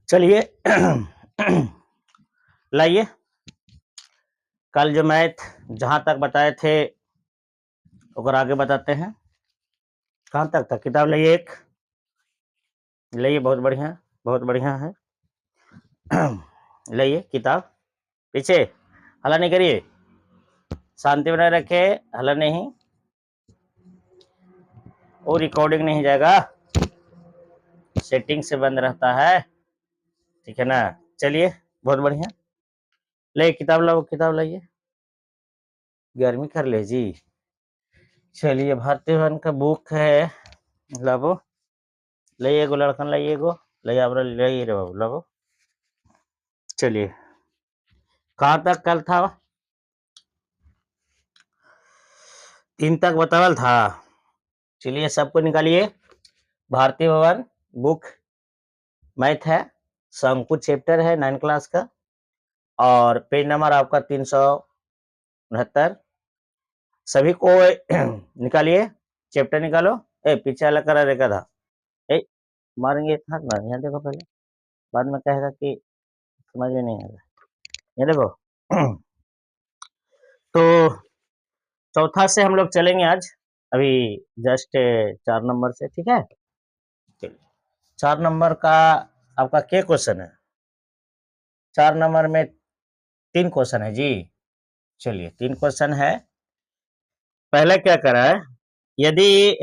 चलिए लाइए, कल जो मैथ जहाँ तक बताए थे और आगे बताते हैं। कहाँ तक था? किताब लाइए, एक लाइए, बहुत बढ़िया, बहुत बढ़िया है। लाइए किताब, पीछे हल्ला नहीं करिए, शांति बनाए रखे, हल्ला नहीं, और रिकॉर्डिंग नहीं जाएगा, सेटिंग से बंद रहता है, ठीक है ना। चलिए बहुत बढ़िया, लाइए किताब लाओ, किताब लाइए, गर्मी कर ले जी। चलिए भारतीय वन का बुक है, लाओ, लाइए गो लड़कन, लाइए गो, लाइए आप लाइए रे बाबू, लाओ। चलिए कहाँ तक कल था? 3 तक बतावल था। चलिए सबको निकालिए, भारतीय भवन बुक मैथ है, शंकु चैप्टर है 9 क्लास का, और पेज नंबर आपका 369। सभी को निकालिए, चैप्टर निकालो। पीछे अलग करा रेखा था, मारेंगे था ना, यहाँ देखो पहले, बाद में कहेगा कि समझ में नहीं आएगा। ये देखो तो चौथा से हम लोग चलेंगे आज, अभी जस्ट 4 नंबर से, ठीक है। 4 नंबर का आपका क्या क्वेश्चन है? 4 नंबर में 3 क्वेश्चन है जी। चलिए 3 क्वेश्चन है। पहले क्या करा है, यदि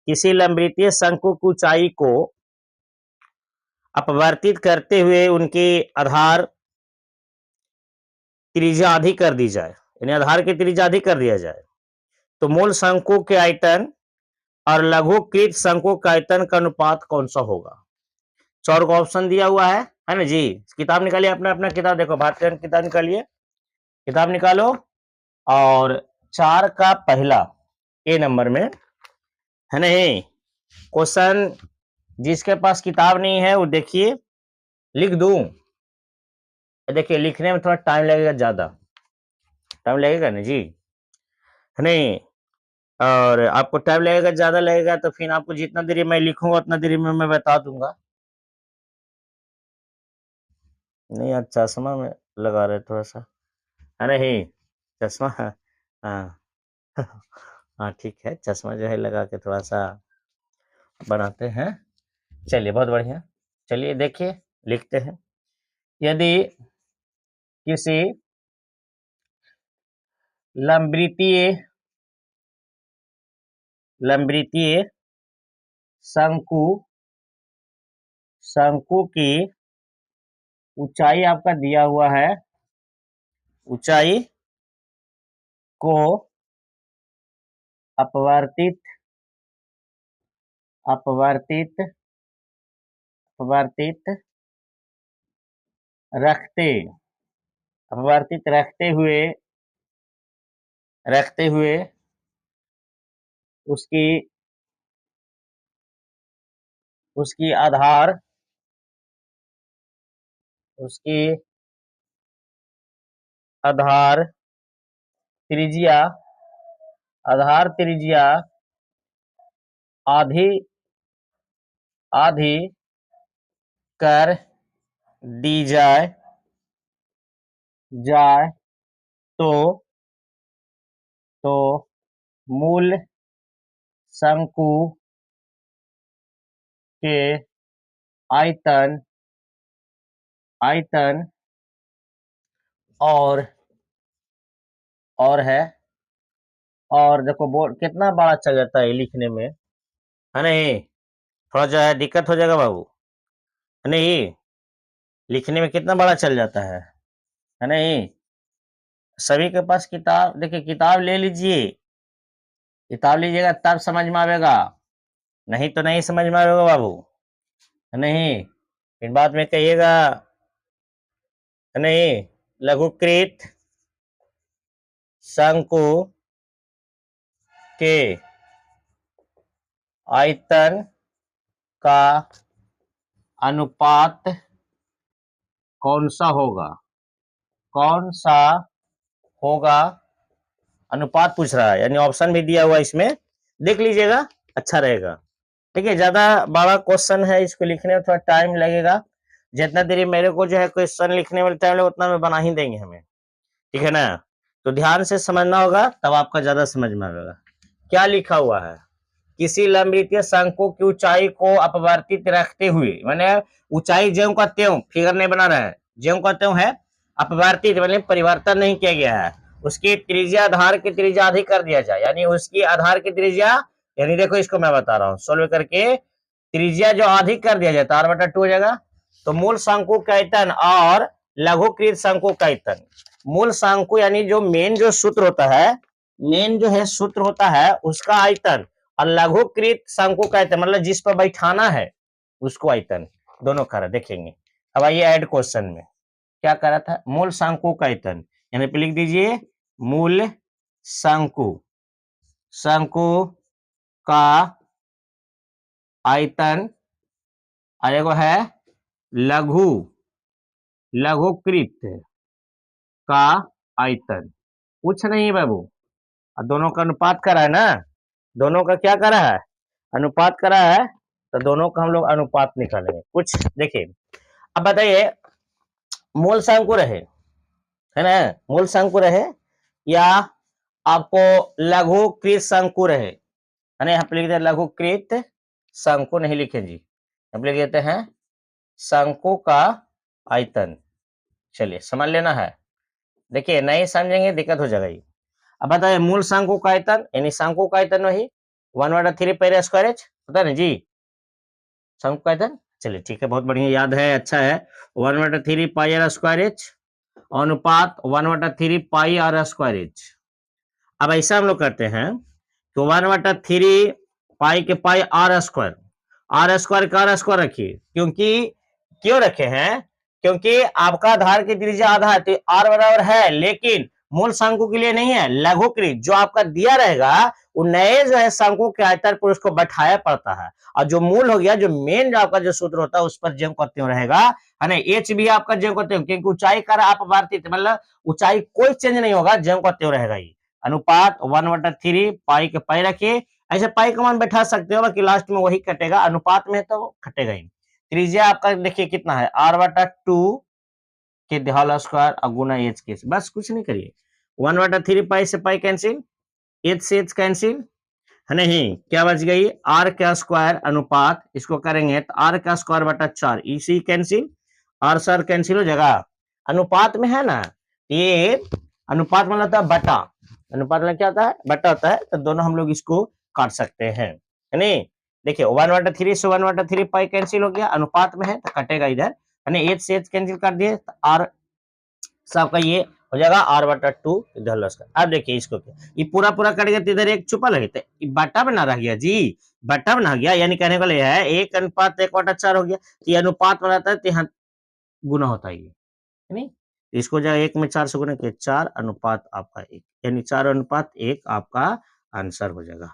किसी लंबवृत्तीय शंकु की ऊंचाई को अपवर्तित करते हुए उनकी आधार त्रिज्या अधिक कर दी जाए, यानी आधार की त्रिज्या अधिक कर दिया जाए, तो मूल शंकु के आयतन और लघुकृत शंकु के आयतन का अनुपात कौन सा होगा? 4 का ऑप्शन दिया हुआ है ना जी। किताब निकालिए, अपना अपना किताब देखो, भारतीय किताब निकालिए, किताब निकालो, और 4 का पहला ए नंबर में है नहीं क्वेश्चन। जिसके पास किताब नहीं है वो देखिए, लिख दूं? देखिए लिखने में थोड़ा टाइम लगेगा, ज्यादा टाइम लगेगा ना जी, है नहीं। और आपको टाइम लगेगा, ज्यादा लगेगा, तो फिर आपको जितना देरी मैं लिखूंगा उतना देरी में मैं बता दूंगा। नहीं आप चश्मा में लगा रहे थोड़ा सा, है नहीं चश्मा, हाँ हाँ ठीक है, चश्मा जो है लगा के थोड़ा सा बनाते हैं। चलिए बहुत बढ़िया, चलिए देखिए लिखते हैं। यदि किसी लंबवृत्तीय लंबवृत्तीय शंकु शंकु की ऊंचाई आपका दिया हुआ है, ऊंचाई को अपवर्तित अपवर्तित अपवर्तित रखते अपवर्तित रखते हुए उसकी उसकी आधार उसकी आधार त्रिज्या आधी आधी कर दी जाए तो मूल शंकु के आयतन आयतन और है, और देखो बोर्ड कितना बड़ा चल जाता है लिखने में, है नहीं। थोड़ा जो है दिक्कत हो जाएगा बाबू, है नहीं, लिखने में कितना बड़ा चल जाता है नहीं। सभी के पास किताब, देखिए किताब ले लीजिए, किताब लीजिएगा तब समझ में आएगा, नहीं तो नहीं समझ में आएगा बाबू, है नहीं। फिर बाद में कहिएगा, है नहीं, लघुकृत शंकु के आयतन का अनुपात कौन सा होगा, अनुपात पूछ रहा है, यानी ऑप्शन भी दिया हुआ इसमें, देख लीजिएगा, अच्छा रहेगा। ठीक है, ज्यादा बड़ा क्वेश्चन है, इसको लिखने में थोड़ा टाइम लगेगा, जितना देरी मेरे को जो है क्वेश्चन लिखने में टाइम लगे उतना में बना ही देंगे हमें, ठीक है ना। तो ध्यान से समझना होगा तब आपका ज्यादा समझ में आएगा। क्या लिखा हुआ है, किसी लंबवृत्तीय शंकु की ऊंचाई को अपवर्तित रखते हुए, माने ऊंचाई ज्यों का त्यों, फिगर नहीं बना रहा है, ज्यों का त्यों है, अपवर्तित माने परिवर्तन नहीं किया गया है, उसकी त्रिज्या आधार की त्रिज्या अधिक कर दिया जाए, यानी उसकी आधार की त्रिज्या, यानी देखो इसको मैं बता रहा हूँ सोल्व करके, त्रिज्या जो अधिक कर दिया जाए तो r/2 हो जाएगा। तो मूल शंकु का आयतन और लघुकृत शंकु का आयतन, मूल शंकु यानी जो मेन जो सूत्र होता है, मेन जो है सूत्र होता है उसका आयतन, और लघुकृत शंकु का आयतन मतलब जिस पर बैठाना है उसको आयतन, दोनों करा देखेंगे। अब आइए ऐड क्वेश्चन में क्या करा था, मूल शंकु का आयतन, यानी पे लिख दीजिए मूल शंकु, शंकु का आयतन, और एगो है लघु, लघुकृत का आयतन, कुछ नहीं बाबू, और दोनों का अनुपात करा है ना, दोनों का क्या करा है, अनुपात करा है, तो दोनों का हम लोग अनुपात निकालेंगे। कुछ देखिए, अब बताइए मूल शंकु रहे, है ना, मूल शंकु रहे या आपको लघुकृत शंकु रहे, है ना, यहाँ पे लिख देते लघुकृत शंकु नहीं लिखे जी, यहाँ पे लिख देते हैं शंकु का आयतन। चलिए समझ लेना है, देखिए नहीं समझेंगे दिक्कत हो जाएगा ये। अब बताइए मूल शंकु का आयतन, यानी शंकु का आयतन वही 1/3 पाई स्क्वायर एच पता है ना जी, शंकु का आयतन। चलिए ठीक है, बहुत बढ़िया याद है, अच्छा है, 1/3 पाई आर स्क्वायर एच, अनुपात 1/3 पाई आर स्क्वायर एच। अब ऐसा हम लोग करते हैं तो 1/3 पाई के पाई आर स्क्वायर, आर स्क्वायर का आर स्क्वायर रखिए, क्योंकि क्यों रखे हैं, क्योंकि आपका आधार की त्रिज्या आधा है तो आर बराबर है, लेकिन मूल शंकु के लिए नहीं है, लघुकृत जो आपका दिया रहेगा वो नए जो है शंकु के आयतन पर उसको बैठाया पड़ता है, और जो मूल हो गया, जो मेन जो आपका जो सूत्र होता है उस पर ज्यों का त्यों रहेगा, है ना, एच भी आपका ज्यों का त्यों, क्योंकि ऊंचाई का अपवर्तित मतलब ऊंचाई कोई चेंज नहीं होगा, ज्यों का त्यों रहेगा ये। अनुपात 1/3 पाई के पाई रखिए, ऐसे पाई का मान बैठा सकते हो, बाकी लास्ट में वही कटेगा, अनुपात में तो कटेगा ही। त्रिज्या आपका देखिए कितना है, r/2 के होल स्क्वायर और गुना एच के, बस कुछ नहीं करिए, 1/3 पाई से पाई कैंसिल, एच से एच कैंसिल, है नहीं, क्या बच गई आर का स्क्वायर अनुपात, इसको करेंगे तो आर का स्क्वायर बटा 4, इसी कैंसिल, आर सर कैंसिल हो जाएगा, अनुपात में है ना, ये अनुपात मतलब होता है बटा, अनुपात में क्या होता है, बटा होता है, तो दोनों हम लोग इसको काट सकते हैं, है नहीं। देखिए 1/3 से 1/3 पाई कैंसिल हो गया, अनुपात में है तो कटेगा इधर, है ना, एच से एच कैंसिल कर दिए तो आर सबका ये हो जाएगा r/2 इधर लस। अब देखिए इसको ये पूरा पूरा कट गया तो इधर एक छुपा लगे तो बटा बना रह गया जी, बटा बना गया, यानी कहने को ले है 1:1/4 हो गया, तो ये अनुपात बनाता है तो यहाँ गुना होता है ये, नहीं, इसको जब 1 में 4 से गुना किया 4 अनुपात आपका 1, यानी 4 अनुपात 1 आपका आंसर हो जाएगा,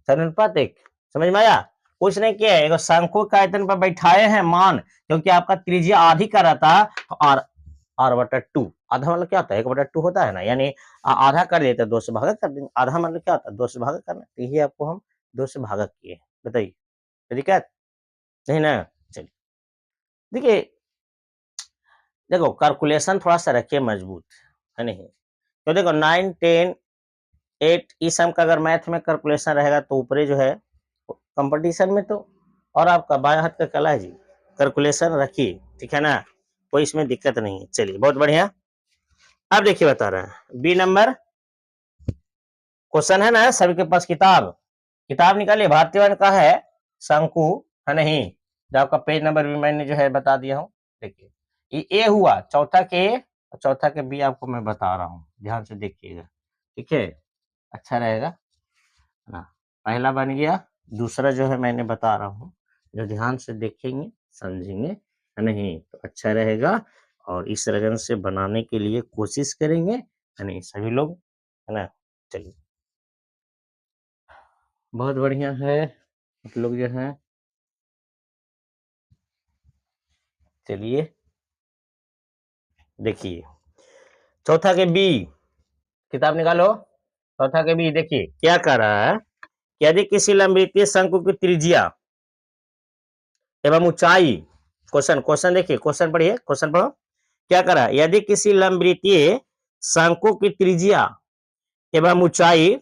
4 अनुपात 1, समझ में आया। कुछ नहीं किया, एक शंकु का आयतन पर बैठाए हैं मान, क्योंकि आपका त्रिज्या आधी का रहता और r/2, आधा मतलब क्या होता है 1/2 होता है ना, यानी आधा कर देते 2 से भागा कर देंगे, आधा मतलब क्या होता है 2 से भागा करना, तो यही आपको हम 2 से भागा किए, बताइए दिक्कत नहीं ना। चलिए देखिए, देखो कैलकुलेशन थोड़ा सा रखिए मजबूत, है नहीं, तो देखो 9 10 8 इस सम का अगर मैथ में कैलकुलेशन रहेगा तो ऊपरे जो है कंपटीशन में तो, और आपका बाएं हाथ का कला है जी, कैलकुलेशन रखिए, ठीक है ना, कोई इसमें दिक्कत नहीं है। चलिए बहुत बढ़िया, अब देखिए बता रहे हैं बी नंबर क्वेश्चन है ना, सभी के पास किताब, किताब निकालिए, भारतीय वन का है शंकु, है नहीं, जो आपका पेज नंबर भी मैंने जो है बता दिया हूँ। देखिए ये ए हुआ, चौथा के ए और चौथा के बी आपको मैं बता रहा हूँ, ध्यान से देखिएगा, ठीक है, अच्छा रहेगा ना। पहला बन गया, दूसरा जो है मैंने बता रहा हूँ, जो ध्यान से देखेंगे समझेंगे, है नहीं, तो अच्छा रहेगा, और इस तरह से बनाने के लिए कोशिश करेंगे, है नहीं, सभी लोग, है ना। चलिए बहुत बढ़िया है, आप लोग जो है, चलिए देखिए चौथा के बी, किताब निकालो, चौथा के बी देखिए क्या कर रहा है, यदि किसी लंबवृत्तीय शंकु की त्रिज्या एवं ऊंचाई क्वेश्चन क्वेश्चन देखिए, क्वेश्चन पढ़िए, क्वेश्चन पढ़ो। क्या करा, यदि किसी लंबवृत्तीय शंकु की त्रिज्या एवं ऊंचाई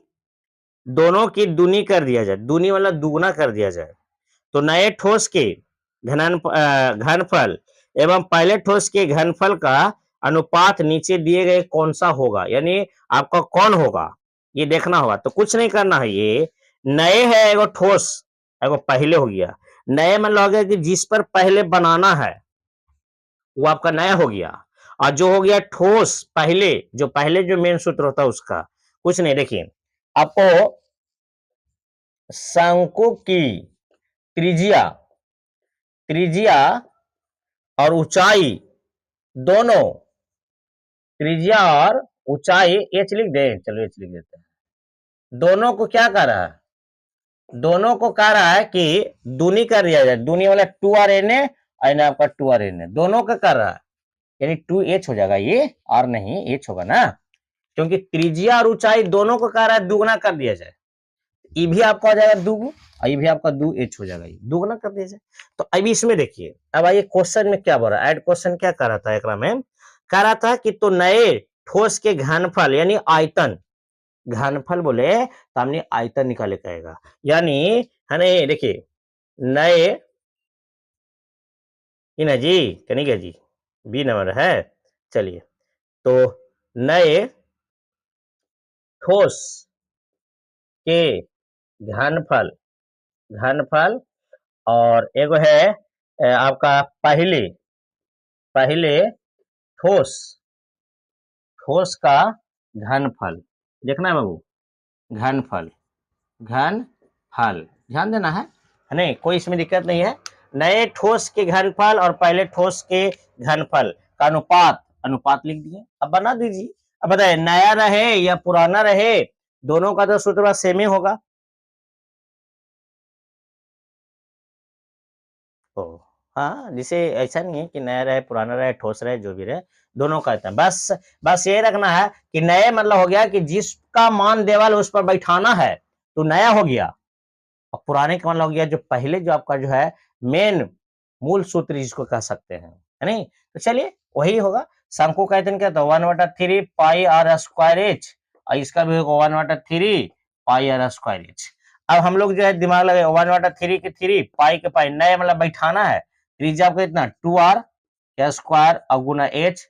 दोनों की दूनी कर दिया जाए, दूनी मतलब दुगुना कर दिया जाए, तो नए ठोस के घनफल एवं पहले ठोस के घनफल का अनुपात नीचे दिए गए कौन सा होगा, यानी आपका कौन होगा ये देखना होगा। तो कुछ नहीं करना है, ये नए है एगो ठोस, एगो पहले हो गया। नए मतलब हो गया कि जिस पर पहले बनाना है वो आपका नया हो गया, और जो हो गया ठोस पहले, जो पहले जो मेन सूत्र होता है उसका। कुछ नहीं, देखिए आपको शंकु की त्रिज्या त्रिज्या और ऊंचाई दोनों, त्रिज्या और ऊंचाई एच लिख दे, चलो एच लिख देते हैं। दोनों को क्या कर रहा है, दोनों को कह रहा है कि दूनी कर दिया जाए, दूनी वाला 2r और आपका 2r दोनों का कर रहा है, यानी 2h हो जाएगा, ये r नहीं h होगा ना, क्योंकि त्रिज्या और ऊंचाई दोनों को कह रहा है दुगुना कर दिया जाए। ये भी आपका हो जाएगा दुगु, और ये भी आपका 2h हो जाएगा, ये दुगुना कर दिया जाए। तो अभी इसमें देखिए, अब आइए क्वेश्चन में क्या बोल रहा है, ऐड क्वेश्चन क्या कर रहा था एकरा में, कह रहा था कि तो नए ठोस के घनफल यानी आयतन, घनफल बोले तो हमने आयतन निकाले कहेगा, यानी है ना, देखिए नए ना जी, कनिका जी बी नंबर है, चलिए तो नए ठोस के घनफल, घनफल और एगो है आपका पहले, पहले ठोस, ठोस का घनफल देखना है बाबू, घनफल, घनफल ध्यान देना है नहीं, कोई इसमें दिक्कत नहीं है। नए ठोस के घनफल और पहले ठोस के घनफल का अनुपात, अनुपात लिख दिए, अब बना दीजिए। अब बताए नया रहे या पुराना रहे, दोनों का तो सूत्र सेम ही होगा। ओ हाँ, जिसे ऐसा नहीं है कि नया रहे पुराना रहे ठोस रहे जो भी रहे, दोनों का है। बस बस ये रखना है कि नए मतलब हो गया कि जिसका मान देवल उस पर बैठाना है तो नया हो गया, और पुराने का मतलब हो गया जो पहले जो आपका जो है मेन मूल सूत्र जिसको कह सकते हैं, है नहीं। तो चलिए वही होगा, शंकु का आयतन क्या था 1/3 पाई आर स्क्वायर एच, और इसका भी होगा 1/3 पाई आर स्क्वायर एच। अब हम लोग जो है दिमाग लगे 1/3 के 3 पाई के पाई, नए मतलब बैठाना है, त्रिज्या आपको इतना 2r स्क्वायर और गुना एच,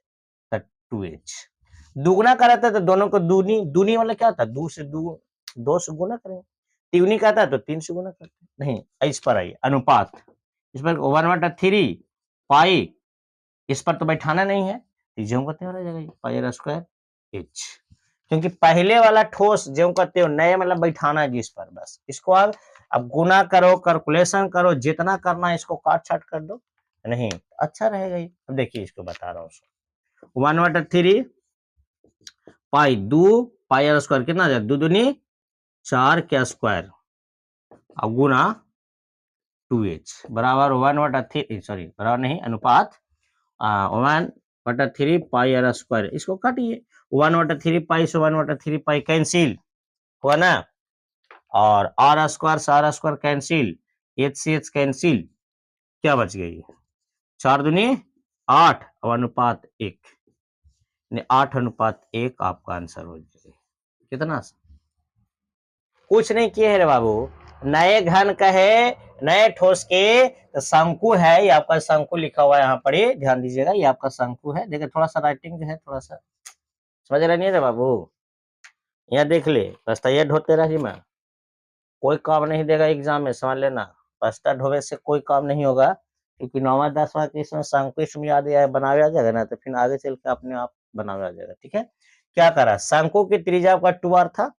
2h। दुगुना का रहता है तो दोनों को दूनी, दूनी मतलब क्या होता है, दो से गुना करेंगे, तिगुनी का आता है तो 3 से गुना करते हैं। नहीं, इस पर आइए अनुपात, इस पर 1/3 पाई, इस पर तो बैठाना नहीं है, ज्यों कहते हो जाएगा पाई आर स्क्वायर एच, क्योंकि पहले वाला ठोस ज्यों कहते हो, नए मतलब बैठाना है जिस पर, बस इसको आप अब गुना करो, कैलकुलेशन करो, जितना करना है इसको काट छाट कर दो, नहीं अच्छा रहेगा ये। अब देखिए इसको बता रहा हूँ, 1/3 पाई, 2 पाई आर स्क्वायर कितना जाए, 2 दूनी 4 के स्क्वायर और गुना 2h बराबर 1/3, सॉरी बराबर नहीं, अनुपात 1/3 पाई आर स्क्वायर, इसको काटिए, 1/3 पाई से 1/3 पाई कैंसिल हुआ ना, और आर स्क्वायर से आर स्क्वायर कैंसिल, एच से एच कैंसिल, क्या बच गई 4 दूनी 8 और अनुपात 1, 8/1 आपका आंसर हो जाएगा। कितना कुछ नहीं किए है रे बाबू, नए घन कहे, नए ठोस के तो शंकु है, ये आपका शंकु लिखा हुआ है यहाँ पर, ध्यान दीजिएगा ये आपका शंकु है। देखिए थोड़ा सा राइटिंग जो है थोड़ा सा समझ रहे नहीं रे बाबू, यहाँ देख ले रास्ता ये ढोते रही मैं, कोई काम नहीं देगा एग्जाम में, समझ लेना, पस्ता ढोवे से कोई काम नहीं होगा, क्योंकि 9वां 10वां के इसमें शंकु इसमें याद बनावे आ जाएगा ना, तो फिर आगे चल के अपने आप बनावे आ जाएगा। ठीक है, क्या करा, शंकु की त्रिज्या आपका 2r था,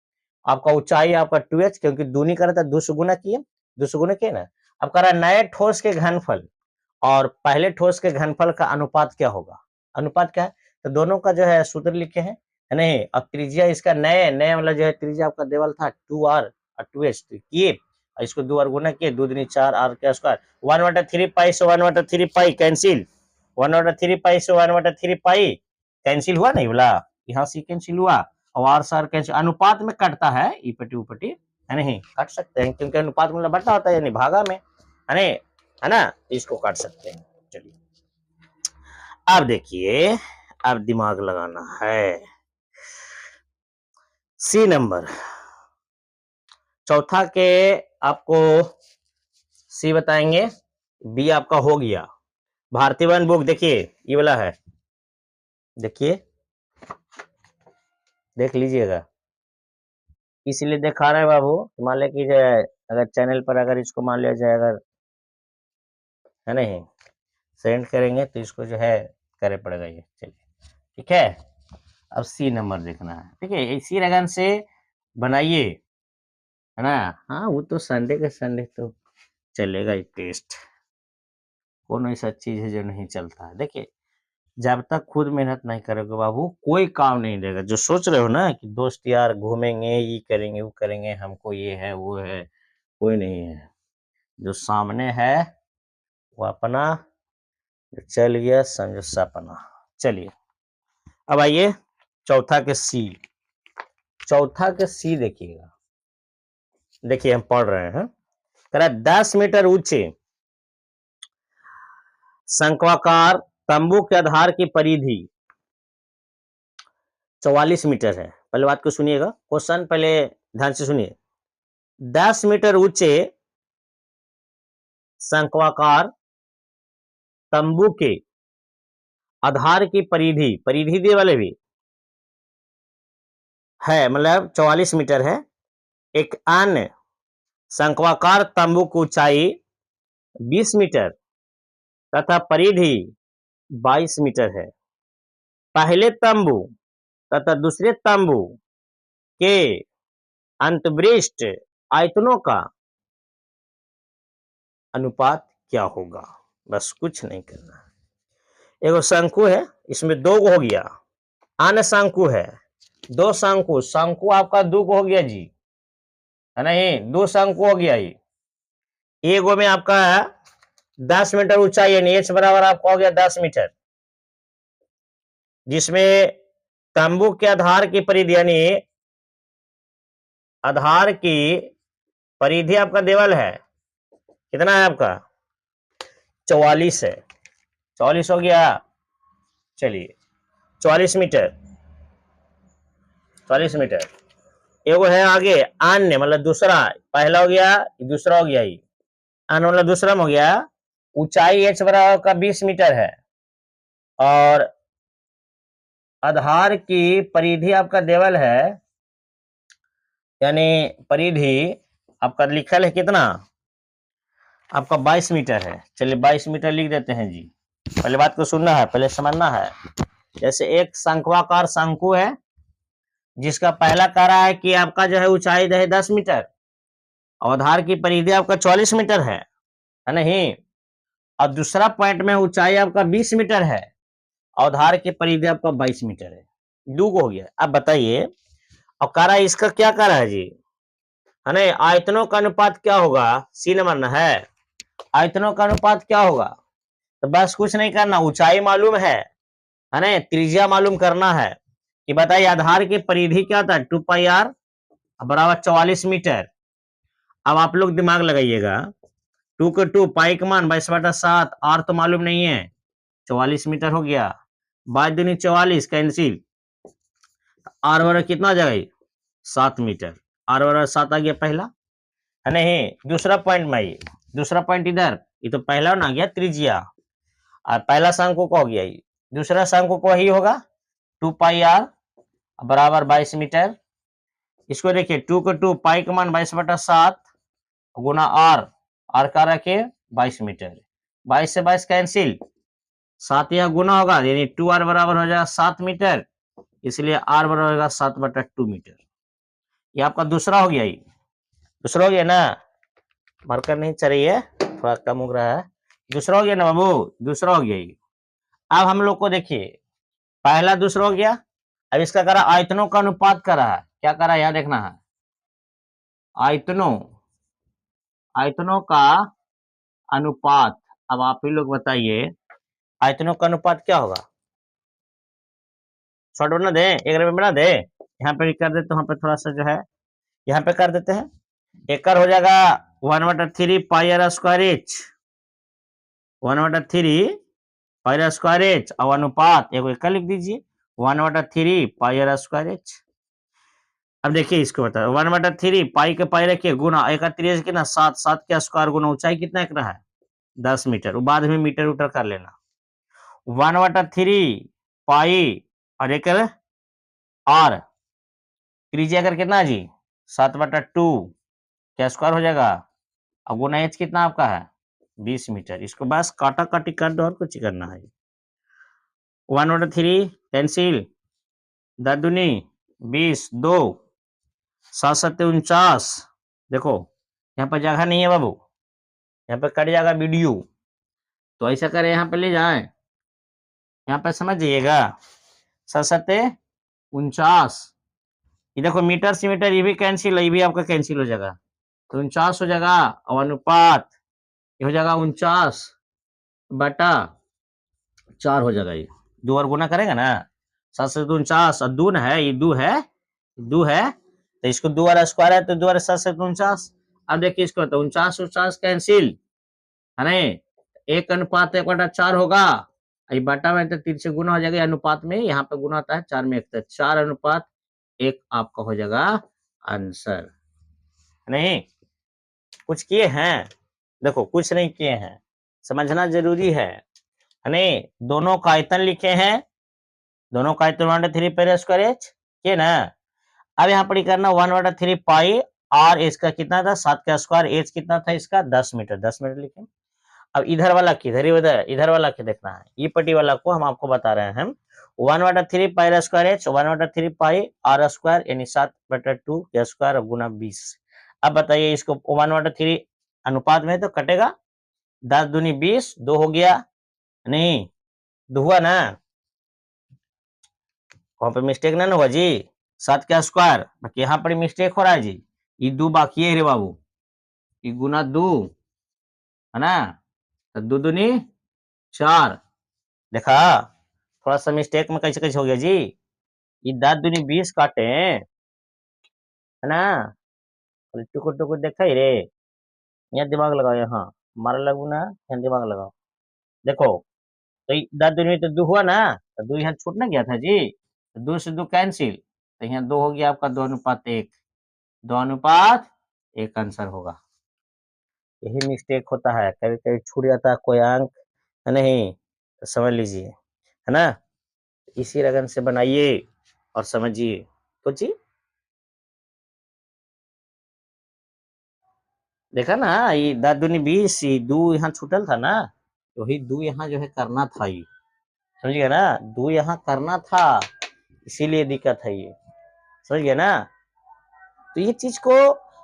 आपका ऊंचाई आपका 2h, क्योंकि दूनी करा था 2 से गुना किए, 2 से गुना किए ना। अब करा नए ठोस के घनफल और पहले ठोस के घनफल का अनुपात क्या होगा, अनुपात क्या है, तो दोनों का जो है सूत्र लिखे हैं, है नहीं। अब त्रिज्या इसका नए नए मतलब जो है त्रिज्या आपका देवल था 2r और 2h किए, और इसको 2 और गुना किए, 2 दूनी 4 r के स्क्वायर, 1/3 पाई से 1/3 पाई कैंसिल, 1/3 पाई से 1/3 पाई कैंसिल हुआ नहीं बोला, यहाँ से कैंसिल हुआ, और आर सार कैंसिल, अनुपात में कटता है ईपटी उपटी, है नहीं, काट सकते हैं क्योंकि अनुपात मतलब बटा होता है यानी भागा में, है नहीं, है ना, इसको काट सकते हैं। चलिए अब देखिए, अब दिमाग लगाना है। सी नंबर, चौथा के आपको सी बताएंगे, बी आपका हो गया। भारतीय वन बुक देखिए, ये वाला है, देखिए देख लीजिएगा, इसलिए दिखा रहे हैं बाबू, मान लिया कि अगर चैनल पर अगर इसको मान लिया जाए, अगर है नहीं सेंड करेंगे तो इसको जो है करे पड़ेगा ये। चलिए ठीक है, अब सी नंबर देखना है। ठीक है, इसी लगन से बनाइए, है ना। हाँ वो तो संडे के संडे तो चलेगा ही टेस्ट, कौन ऐसा चीज है जो नहीं चलता है। देखिए जब तक खुद मेहनत नहीं करोगे बाबू, कोई काम नहीं देगा। जो सोच रहे हो ना कि दोस्त यार घूमेंगे, ये करेंगे वो करेंगे, हमको ये है वो है, कोई नहीं है। जो सामने है वो अपना चल गया, समझो सपना। चलिए अब आइए चौथा के सी। चौथा के सी देखिएगा, देखिए हम पढ़ रहे हैं, कह रहा 10 मीटर ऊंचे शंक्वाकार तंबू के आधार की परिधि 44 मीटर है। पहले बात को सुनिएगा, क्वेश्चन पहले ध्यान से सुनिए। 10 मीटर ऊंचे शंक्वाकार तंबू के आधार की परिधि, परिधि दे वाले भी है, मतलब 44 मीटर है। एक अन्य शंक्वाकार तंबू की ऊंचाई 20 मीटर तथा परिधि 22 मीटर है। पहले तंबू तथा दूसरे तंबू के अंतविशिष्ट आयतनों का अनुपात क्या होगा। बस कुछ नहीं करना है। एगो शंकु है, इसमें दो हो गया, अन्य शंकु है, दो शंकु, शंकु आपका दो हो गया जी, है नहीं, दो शंकु हो गया। ये एगो में आपका 10 मीटर ऊंचाई, यानी एच बराबर आपका हो गया 10 मीटर, जिसमें तंबू के आधार की परिधि, यानी आधार की परिधि आपका देवल है, कितना है आपका 44 है, 44 हो गया। चलिए 44 मीटर, 44 मीटर। एगो है आगे अन्य, मतलब दूसरा, पहला हो गया दूसरा हो गया, ये अन्य मतलब दूसरा में हो गया। ऊंचाई एच बराबर का 20 मीटर है और आधार की परिधि आपका देवल है, यानी परिधि आपका लिखल है कितना आपका 22 मीटर है। चलिए 22 मीटर लिख देते हैं जी। पहले बात को सुनना है, पहले समझना है। जैसे एक शंक्वाकार शंकु है, जिसका पहला कह रहा है कि आपका जो है ऊंचाई है 10 मीटर और आधार की परिधि आपका 44 मीटर है नहीं। और दूसरा पॉइंट में ऊंचाई आपका 20 मीटर है और आधार की परिधि आपका 22 मीटर है। दो हो गया। अब बताइए, और कह रहा है इसका क्या कह रहा है जी, है ना, आयतनों का अनुपात क्या होगा। सी नंबर ना है, आयतनों का अनुपात क्या होगा। तो बस कुछ नहीं करना, ऊंचाई मालूम है ना, त्रिज्या मालूम करना है कि बताइए आधार की परिधि क्या था 2 पाई आर बराबर 44 मीटर। अब आप लोग दिमाग लगाइएगा, 2 के 2 पाई का मान 22/7, आर तो मालूम नहीं है, 44 मीटर हो गया, 22 दूनी 44 कैंसिल, आर बराबर कितना आ जाएगा 7 मीटर, आर बराबर 7 आ गया पहला, है नहीं। दूसरा पॉइंट में आइए, दूसरा पॉइंट इधर, ये तो पहला ना गया त्रिज्या, और पहला शंकु को हो गया, दूसरा शंकु को ही होगा 2 पाई आर बराबर 22 मीटर। इसको देखिए 2 के 2 पाई का मान 22/7 गुना आर, आर का रखे 22 मीटर, 22 से 22 कैंसिल, 7 यह गुना होगा, यानी 2r बराबर हो जाएगा 7 मीटर, इसलिए आर बराबर होगा 7/2 मीटर। ये आपका दूसरा हो गया, ये दूसरा हो गया ना, मार्कर नहीं चाहिए, थोड़ा कम हो रहा है। दूसरा हो गया ना बाबू, दूसरा हो गया ये। अब हम लोग को देखिए, पहला दूसरा हो गया, अब इसका करा आयतनों का अनुपात करा है, क्या करा यह देखना है, आयतनों, आयतनों का अनुपात। अब आप ही लोग बताइए आयतनों का अनुपात क्या होगा। शॉर्ट बना दे, एक में बना दे, यहाँ पे कर देते, वहां पे थोड़ा सा जो है यहाँ पे कर देते हैं, एकड़ हो जाएगा 1/3 pi are square H, 1/3 pi are square h और अनुपात एक एक लिख दीजिए 1/3 पाई आर स्क्वायर एच। अब देखिए इसको बता 1/3 पाई के पाई रखिए गुना एक कितना 7 7 का स्क्वायर गुना ऊंचाई कितना एक रहा है 10 मीटर, बाद में मीटर उटर कर लेना 1/3 पाई और एक आर त्रिज्या कर कितना जी 7/2 क्या स्क्वायर हो जाएगा अब गुना एच कितना आपका है 20 मीटर। इसको बस काटा काटी कर दो और कुछ करना है 1/3 कैंसिल 10 दूनी 20 2 7 7 49 देखो यहाँ पर जगह नहीं है बाबू यहाँ पे कट जाएगा वीडियो तो ऐसा करें यहाँ पे ले जाए यहाँ पे समझिएगा 7 7 49 ये देखो मीटर से मीटर ये भी कैंसिल है ये भी आपका कैंसिल हो जाएगा तो 49 हो जाएगा और अनुपात ये हो जाएगा 49/4 हो जाएगा ये 2 और गुना करेगा ना 7 से 49 और 2 है ये 2 है तो इसको 2 और स्क्वायर है तो 2 और 7 से 49 अब देखिए इसको तो 49 कैंसिल है नहीं 1:1/4 होगा ये बटा में तो 3 से गुना हो जाएगा अनुपात में यहाँ पे गुना होता है 4 में 1 तो 4:1 आपका हो जाएगा आंसर नहीं कुछ किए हैं देखो कुछ नहीं किए हैं समझना जरूरी है नहीं दोनों का आयतन लिखे हैं दोनों का आयतन 1/3 पाई स्क्वायर एच किए ना अब यहाँ पर करना 1/3 पाई आर एच का कितना था 7 का स्क्वायर एच कितना था इसका 10 मीटर लिखे। अब इधर वाला किधर इधर वाला क्या देखना है ये पट्टी वाला को हम आपको बता रहे हैं 1/3 pi square H 1/3 pi are square यानी 7/2 का स्क्वायर गुना 20। अब बताइए इसको 1/3 अनुपात में तो कटेगा 10 दूनी 20 2 हो गया नहीं 2 हुआ ना वहां पे मिस्टेक ना हुआ जी 7 का स्क्वायर बाकी यहाँ पर मिस्टेक हो रहा है जी ये 2 बाकी है रे बाबू ये गुना 2 है ना तो 2 दूनी 4 देखा थोड़ा सा मिस्टेक में कैसे कैसे हो गया जी ये 10 दूनी 20 काटे है ना टुकुर टुकुर देखा ही रे यहाँ दिमाग लगाओ यहाँ मारा लगू ना यहाँ दिमाग लगाओ देखो तो 10 दूनी तो 2 हुआ ना तो 2 यहाँ छूट ना गया था जी तो 2 से 2 कैंसिल तो यहाँ 2 हो गया आपका 2:1 2:1 आंसर होगा। यही मिस्टेक होता है कभी कभी छूट जाता है कोई अंक नहीं तो समझ लीजिए है ना इसी लगन से बनाइए और समझिए तो जी देखा ना ये 10 दूनी 20 2 यहाँ छूटल था ना तो ही 2 यहाँ जो है करना था ये समझ गया ना 2 यहाँ करना था इसीलिए दिक्कत है ये समझ गया ना तो ये चीज को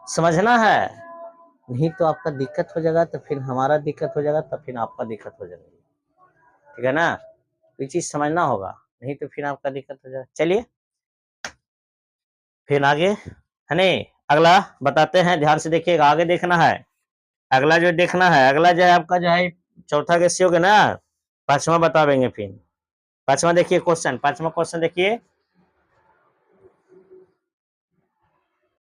समझना है नहीं तो आपका दिक्कत हो जाएगा तो फिर हमारा दिक्कत हो जाएगा तो फिर आपका दिक्कत हो जाएगा ठीक है ना तो ये चीज समझना होगा नहीं तो फिर आपका दिक्कत हो जाएगा। चलिए फिर आगे है नहीं अगला बताते हैं ध्यान से देखिएगा आगे देखना है अगला जो देखना है अगला जो है आपका जो है चौथा कैसे होगा ना पांचवा बतावेंगे फिर पांचवा देखिए क्वेश्चन पांचवा क्वेश्चन देखिए